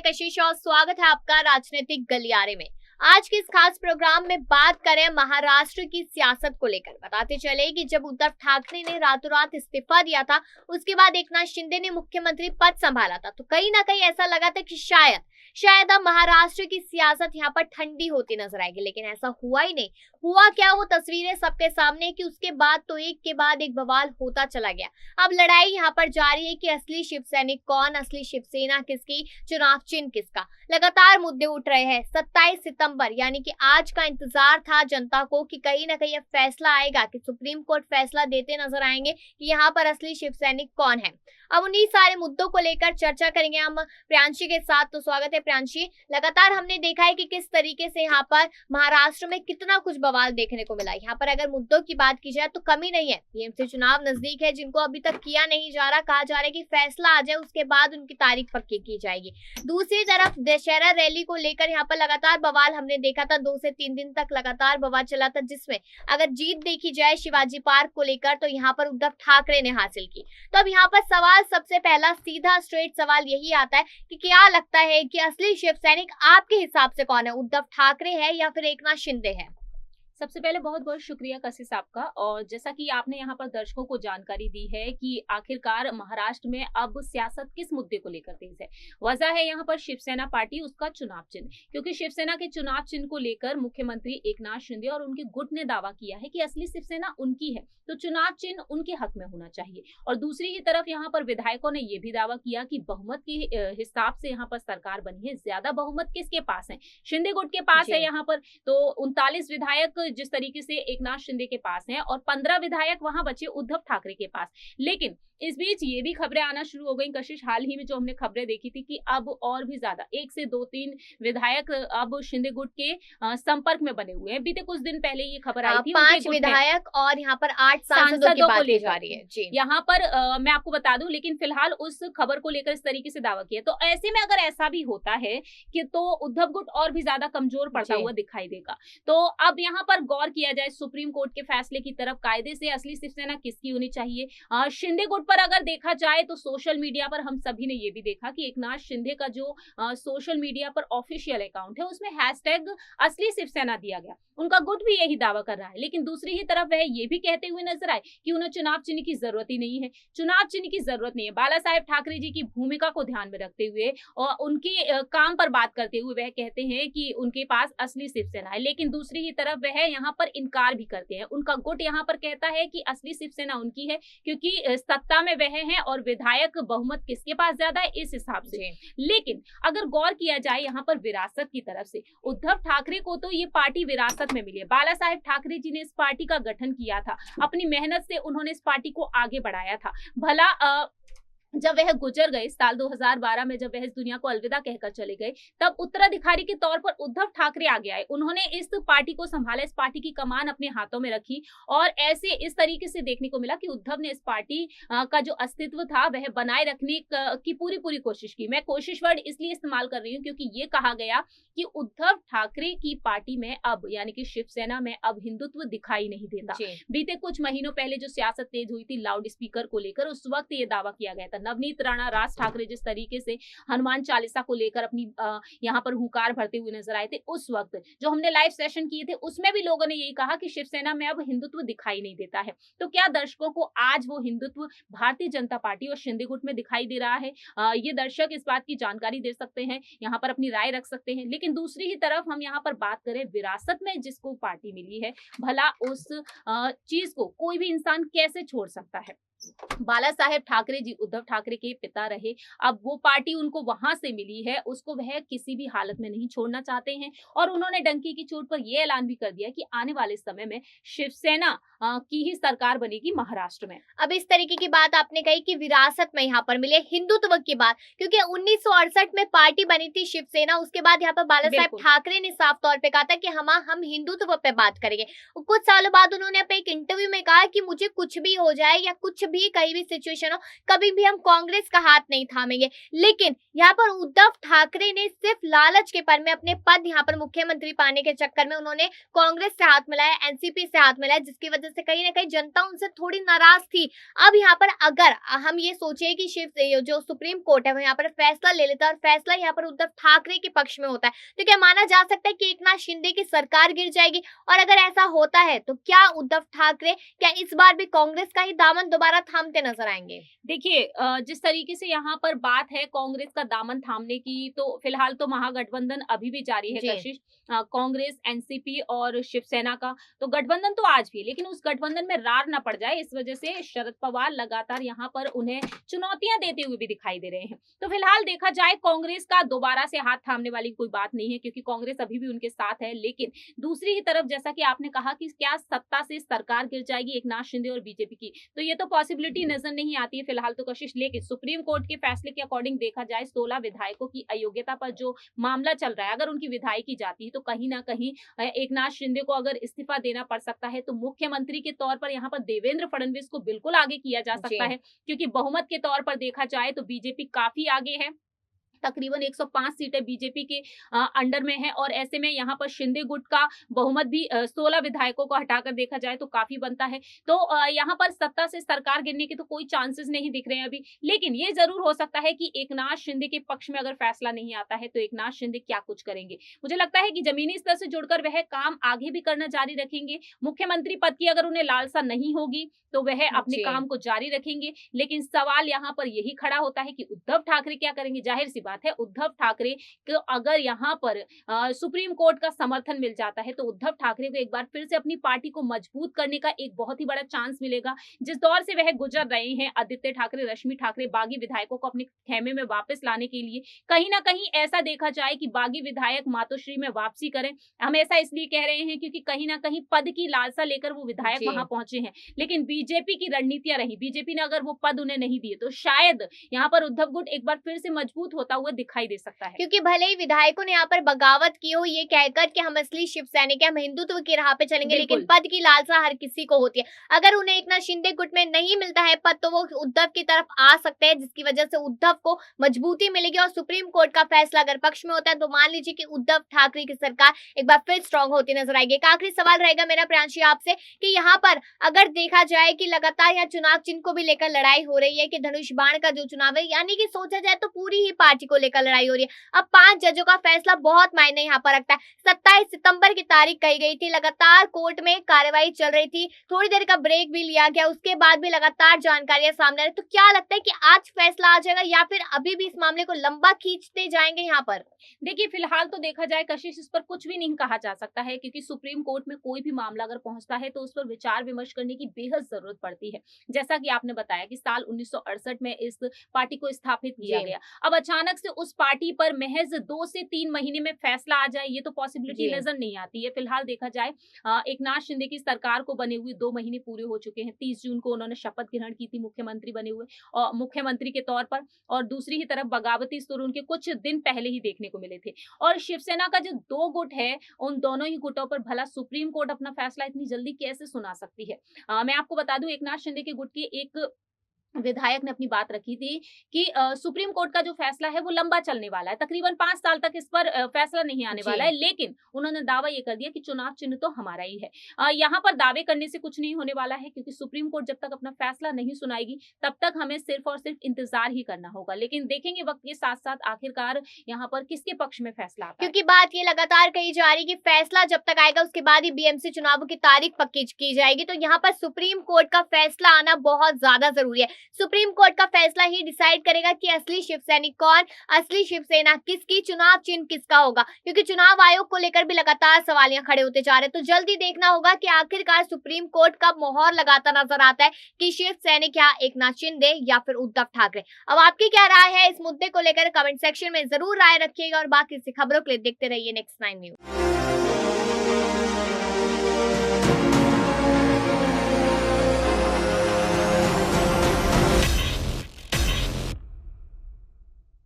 कशिश और स्वागत है आपका राजनीतिक गलियारे में। आज के इस खास प्रोग्राम में बात करें महाराष्ट्र की सियासत को लेकर। बताते चले कि जब उद्धव ठाकरे ने रातों रात इस्तीफा दिया था, उसके बाद एकनाथ शिंदे ने मुख्यमंत्री पद संभाला था, तो कहीं ना कहीं ऐसा लगा था कि शायद अब महाराष्ट्र की सियासत यहाँ पर ठंडी होती नजर आएगी, लेकिन ऐसा हुआ ही नहीं। हुआ क्या, वो तस्वीरें सबके सामने कि उसके बाद तो एक के बाद एक बवाल होता चला गया। अब लड़ाई यहाँ पर जारी है कि असली शिव सैनिक कौन, असली शिवसेना किसकी, चुनाव चिन्ह किसका। लगातार मुद्दे उठ रहे हैं। 27 सितंबर यानी कि आज का इंतजार था जनता को कि कहीं ना कहीं यह फैसला आएगा, कि सुप्रीम कोर्ट फैसला देते नजर आएंगे कि यहाँ पर असली शिव सैनिक कौन है। अब उन्हीं सारे मुद्दों को लेकर चर्चा करेंगे हम प्रियांशी के साथ। तो स्वागत है प्रियांशी। लगातार हमने देखा है कि किस तरीके से यहाँ पर महाराष्ट्र में कितना कुछ बवाल देखने को मिला। यहाँ पर अगर मुद्दों की बात की जाए तो कमी नहीं है। टीएमसी चुनाव नजदीक है, जिनको अभी तक किया नहीं जा रहा। कहा जा रहा है कि फैसला आ जाए, उसके बाद उनकी तारीख पक्की की जाएगी। दूसरी तरफ दशहरा रैली को लेकर यहाँ पर लगातार बवाल हमने देखा था। 2 से 3 दिन तक लगातार बवाल चला था, जिसमें अगर जीत देखी जाए शिवाजी पार्क को लेकर तो यहाँ पर उद्धव ठाकरे ने हासिल की। तो अब यहाँ पर सवाल सबसे पहला सीधा स्ट्रेट सवाल यही आता है कि क्या लगता है कि असली शिव सैनिक आपके हिसाब से कौन है, उद्धव ठाकरे है या फिर एकनाथ शिंदे है? सबसे पहले बहुत बहुत शुक्रिया कशिश आपका। और जैसा कि आपने यहाँ पर दर्शकों को जानकारी दी है कि आखिरकार महाराष्ट्र में अब सियासत किस मुद्दे को लेकर तेज है। वजह है यहाँ पर शिवसेना पार्टी, उसका चुनाव चिन्ह। क्योंकि शिवसेना के चुनाव चिन्ह को लेकर मुख्यमंत्री एकनाथ शिंदे और उनके गुट ने दावा किया है कि असली शिवसेना उनकी है, तो चुनाव चिन्ह उनके हक में होना चाहिए। और दूसरी ही तरफ यहाँ पर विधायकों ने यह भी दावा किया कि बहुमत के हिसाब से यहाँ पर सरकार बनी है। ज्यादा बहुमत किसके पास है? शिंदे गुट के पास है यहाँ पर। तो 39 विधायक जिस तरीके से एकनाथ शिंदे के पास हैं और 15 विधायक वहां बचे उद्धव ठाकरे के पास। लेकिन इस बीच ये भी खबरें आना शुरू हो गई कशिश, हाल ही में जो हमने खबरें देखी थी कि अब और भी ज्यादा 1 से 2-3 विधायक अब शिंदे गुट के संपर्क में बने हुए हैं। बीते कुछ दिन पहले ये खबर आई थी 5 विधायक और यहाँ पर 8 सांसदों की बात की जा रही है जी। यहाँ पर मैं आपको बता दूं, लेकिन फिलहाल उस खबर को लेकर इस तरीके से दावा किया। तो ऐसे में अगर ऐसा भी होता है कि तो उद्धव गुट और भी ज्यादा कमजोर पड़ता हुआ दिखाई देगा। तो अब यहाँ पर गौर किया जाए सुप्रीम कोर्ट के फैसले की तरफ, कायदे से असली शिवसेना किसकी होनी चाहिए। शिंदे गुट पर अगर देखा जाए तो सोशल मीडिया पर हम सभी ने ये भी देखा कि एकनाथ शिंदे का जो सोशल मीडिया पर ऑफिशियल अकाउंट है उसमें हैशटैग असली शिवसेना दिया गया। उनका गुट भी यही दावा कर रहा है। लेकिन दूसरी ही तरफ वह ये भी कहते हुए नजर आए कि उन्हें चुनाव चिन्ह की जरूरत ही नहीं है। चुनाव चिन्ह की जरूरत नहीं है। बाला साहेब ठाकरे जी की भूमिका को ध्यान में रखते हुए और उनके काम पर बात करते हुए वह कहते हैं कि उनके पास असली शिवसेना है। लेकिन दूसरी ही तरफ वह यहाँ पर इनकार भी करते हैं। उनका गुट यहाँ पर कहता है कि असली शिवसेना उनकी है, क्योंकि सत्ता में वह है और विधायक बहुमत किसके पास ज्यादा है इस हिसाब से। लेकिन अगर गौर किया जाए यहाँ पर विरासत की तरफ से, उद्धव ठाकरे को तो ये पार्टी विरासत में मिली है। बाला साहेब ठाकरे जी ने इस पार्टी का गठन किया था, अपनी मेहनत से उन्होंने इस पार्टी को आगे बढ़ाया था। भला जब वह गुजर गए साल 2012 में, जब वह इस दुनिया को अलविदा कहकर चले गए, तब उत्तराधिकारी के तौर पर उद्धव ठाकरे आगे आए। उन्होंने इस पार्टी को संभाला, इस पार्टी की कमान अपने हाथों में रखी और ऐसे इस तरीके से देखने को मिला कि उद्धव ने इस पार्टी का जो अस्तित्व था वह बनाए रखने की पूरी कोशिश की। मैं कोशिश वर्ड इसलिए इस्तेमाल कर रही हूँ क्योंकि ये कहा गया कि उद्धव ठाकरे की पार्टी में अब यानी कि शिवसेना में अब हिंदुत्व दिखाई नहीं देता। बीते कुछ महीनों पहले जो सियासत तेज हुई थी लाउड स्पीकर को लेकर, उस वक्त ये दावा किया गया था। नवनीत राणा, राज ठाकरे जिस तरीके से हनुमान चालीसा को लेकर अपनी यहाँ पर हुंकार भरते हुए नजर आए थे, उस वक्त जो हमने लाइव सेशन किए थे उसमें भी लोगों ने यही कहा कि शिवसेना में अब हिंदुत्व दिखाई नहीं देता है। तो क्या दर्शकों को आज वो हिंदुत्व भारतीय जनता पार्टी और शिंदे गुट में दिखाई दे रहा है? ये दर्शक इस बात की जानकारी दे सकते हैं, यहाँ पर अपनी राय रख सकते हैं। लेकिन दूसरी ही तरफ हम यहाँ पर बात करें विरासत में जिसको पार्टी मिली है, भला उस चीज को कोई भी इंसान कैसे छोड़ सकता है? बाला साहेब ठाकरे जी उद्धव ठाकरे के पिता रहे। अब वो पार्टी उनको वहां से मिली है, उसको वह किसी भी हालत में नहीं छोड़ना चाहते हैं। और उन्होंने डंकी की चोट पर यह ऐलान भी कर दिया कि आने वाले समय में शिवसेना की ही सरकार बनेगी महाराष्ट्र में। अब इस तरीके की बात आपने कही कि विरासत में यहाँ पर मिले हिंदुत्व की बात, क्योंकि 1968 में पार्टी बनी थी शिवसेना। उसके बाद यहाँ पर बाला साहेब ठाकरे ने साफ तौर पे कहा था कि हम हिंदुत्व पे बात करेंगे। कुछ सालों बाद उन्होंने अपने एक इंटरव्यू में कहा कि मुझे कुछ भी हो जाए या कुछ भी कहीं भी सिचुएशन हो, कभी भी हम कांग्रेस का हाथ नहीं थामेंगे। लेकिन यहाँ पर उद्धव ठाकरे ने सिर्फ लालच के पर में अपने पद यहाँ पर मुख्यमंत्री पाने के चक्कर में उन्होंने कांग्रेस से हाथ मिलाया, एनसीपी से हाथ मिलाया, जिसकी वजह से कहीं ना कहीं जनता उनसे थोड़ी नाराज थी। अब यहाँ पर अगर हम ये सोचे कि शिव जो सुप्रीम कोर्ट है वो यहाँ पर फैसला ले लेता है और फैसला यहाँ पर उद्धव ठाकरे के पक्ष में होता है, तो क्या माना जा सकता है कि एकनाथ शिंदे की सरकार गिर जाएगी? और अगर ऐसा होता है तो क्या उद्धव ठाकरे क्या इस बार भी कांग्रेस का ही दामन दोबारा थामते नजर आएंगे? देखिए, जिस तरीके से यहाँ पर बात है कांग्रेस का दामन थामने की, तो फिलहाल तो महागठबंधन अभी भी जारी है कशिश, कांग्रेस, एनसीपी और शिवसेना का। तो गठबंधन तो आज भी है, लेकिन उस गठबंधन में रार न पड़ जाए इस वजह से शरद पवार लगातार यहाँ पर उन्हें चुनौतियां देते हुए भी दिखाई दे रहे हैं। तो फिलहाल देखा जाए कांग्रेस का दोबारा से हाथ थामने वाली कोई बात नहीं है, क्योंकि कांग्रेस अभी भी उनके साथ है। लेकिन दूसरी ही तरफ जैसा कि आपने कहा कि क्या सत्ता से सरकार गिर जाएगी एकनाथ शिंदे और बीजेपी की, तो ये तो पॉसिबिलिटी नजर नहीं आती है फिलहाल तो कशिश। लेकिन सुप्रीम कोर्ट के फैसले के अकॉर्डिंग देखा जाए 16 विधायकों की अयोग्यता पर जो मामला चल रहा है, अगर उनकी विधायकी जाती है तो कहीं ना कहीं एकनाथ शिंदे को अगर इस्तीफा देना पड़ सकता है, तो मुख्यमंत्री के तौर पर यहाँ पर देवेंद्र फडणवीस को बिल्कुल आगे किया जा सकता है, क्योंकि बहुमत के तौर पर देखा जाए तो बीजेपी काफी आगे है। तकरीबन 105 सीटें बीजेपी के अंडर में है, और ऐसे में यहाँ पर शिंदे गुट का बहुमत भी 16 विधायकों को हटाकर देखा जाए तो काफी बनता है। तो यहाँ पर सत्ता से सरकार गिरने के तो कोई चांसेस नहीं दिख रहे हैं अभी। लेकिन ये जरूर हो सकता है कि एकनाथ शिंदे के पक्ष में अगर फैसला नहीं आता है तो एकनाथ शिंदे क्या कुछ करेंगे। मुझे लगता है कि जमीनी स्तर से जुड़कर वह काम आगे भी करना जारी रखेंगे। मुख्यमंत्री पद की अगर उन्हें लालसा नहीं होगी तो वह अपने काम को जारी रखेंगे। लेकिन सवाल यहाँ पर यही खड़ा होता है कि उद्धव ठाकरे क्या करेंगे। जाहिर सी बात है, उद्धव ठाकरे को अगर यहाँ पर सुप्रीम कोर्ट का समर्थन मिल जाता है तो उद्धव ठाकरे को एक बार फिर से अपनी पार्टी को मजबूत करने का एक बहुत ही बड़ा चांस मिलेगा। जिस दौर से वह गुजर रहे हैं, आदित्य ठाकरे, रश्मि ठाकरे, बागी विधायकों को अपने खेमे में वापस लाने के लिए कहीं ना कहीं ऐसा देखा जाए कि बागी विधायक मातोश्री में वापसी करें। हम ऐसा इसलिए कह रहे हैं क्योंकि कहीं ना कहीं पद की लालसा लेकर वो विधायक वहां पहुंचे हैं, लेकिन बीजेपी की रणनीतियां रही, बीजेपी ने अगर वो पद उन्हें नहीं दिए तो शायद यहाँ पर उद्धव गुट एक बार फिर से मजबूत होता हुआ दिखाई दे सकता है। क्योंकि भले ही विधायकों ने यहाँ पर बगावत की हो ये कहकर कि हम असली शिव सैनिक हैं, हम हिंदुत्व की राह पे चलेंगे, लेकिन पद की लालसा हर किसी को होती है। अगर उन्हें एकनाथ शिंदे गुट में नहीं मिलता है पद तो वो उद्धव की तरफ आ सकते हैं, जिसकी वजह से उद्धव को मजबूती मिलेगी। और सुप्रीम कोर्ट का फैसला अगर पक्ष में होता है तो मान लीजिए कि उद्धव ठाकरे की सरकार एक बार फिर स्ट्रॉन्ग होती नजर आएगी। एक आखिरी सवाल रहेगा मेरा प्रियांशी आपसे कि यहाँ पर अगर देखा जाए कि लगातार यहाँ चुनाव चिन्ह को भी लेकर लड़ाई हो रही है कि धनुष बाण का जो चुनाव है, यानी कि सोचा जाए तो पूरी ही पार्टी को लेकर लड़ाई हो रही है। अब 5 जजों का फैसला बहुत मायने यहाँ पर रखता है। 27 सितंबर की तारीख कही गई थी, लगातार कोर्ट में कार्यवाही चल रही थी, थोड़ी देर का ब्रेक भी लिया गया, उसके बाद भी लगातार जानकारियां सामने आ रही। तो क्या लगता है कि आज फैसला आ जाएगा या फिर अभी भी इस मामले को लंबा खींचते जाएंगे यहाँ पर? देखिए, फिलहाल तो देखा जाए कशिश, इस पर कुछ भी नहीं कहा जा सकता है, क्योंकि सुप्रीम कोर्ट में कोई भी मामला अगर पहुंचता है तो उस पर विचार विमर्श करने की बेहद जरूरत पड़ती है। जैसा कि आपने बताया कि साल 1968 में इस पार्टी को स्थापित किया गया। अब अचानक से उस पार्टी पर महज 2 से 3 महीने में फैसला आ जाए, ये तो पॉसिबिलिटी नजर नहीं आती है। फिलहाल देखा जाए एकनाथ शिंदे की सरकार को बने हुए 2 महीने पूरे हो चुके हैं। 30 जून को उन्होंने शपथ ग्रहण की थी मुख्यमंत्री बने हुए और मुख्यमंत्री के तौर पर, और दूसरी ही तरफ बगावती सुर उनके कुछ दिन पहले ही देखने को मिले थे। और शिवसेना का जो 2 गुट है, उन दोनों ही गुटों पर भला सुप्रीम कोर्ट अपना फैसला इतनी जल्दी कैसे सुना सकती है। मैं आपको बता दूं, एकनाथ शिंदे के गुट के एक विधायक ने अपनी बात रखी थी कि सुप्रीम कोर्ट का जो फैसला है वो लंबा चलने वाला है, तकरीबन 5 साल तक इस पर फैसला नहीं आने वाला है। लेकिन उन्होंने दावा ये कर दिया कि चुनाव चिन्ह तो हमारा ही है। यहाँ पर दावे करने से कुछ नहीं होने वाला है, क्योंकि सुप्रीम कोर्ट जब तक अपना फैसला नहीं सुनाएगी तब तक हमें सिर्फ और सिर्फ इंतजार ही करना होगा। लेकिन देखेंगे वक्त के साथ साथ आखिरकार यहाँ पर किसके पक्ष में फैसला आता है। क्योंकि बात ये लगातार कही जा रही है कि फैसला जब तक आएगा उसके बाद ही बीएमसी चुनावों की तारीख पक्की की जाएगी। तो यहाँ पर सुप्रीम कोर्ट का फैसला आना बहुत ज्यादा जरूरी है। सुप्रीम कोर्ट का फैसला ही डिसाइड करेगा कि असली शिव सैनिक कौन, असली शिवसेना किसकी, चुनाव चिन्ह किसका होगा। क्योंकि चुनाव आयोग को लेकर भी लगातार सवालियां खड़े होते जा रहे हैं। तो जल्दी देखना होगा कि आखिरकार सुप्रीम कोर्ट कब मोहर लगाता नजर आता है कि शिव सैनिक या एकनाथ शिंदे या फिर उद्धव ठाकरे। अब आपकी क्या राय है इस मुद्दे को लेकर कमेंट सेक्शन में जरूर राय रखिएगा और बाकी खबरों के लिए देखते रहिए नेक्स्ट 9 न्यूज।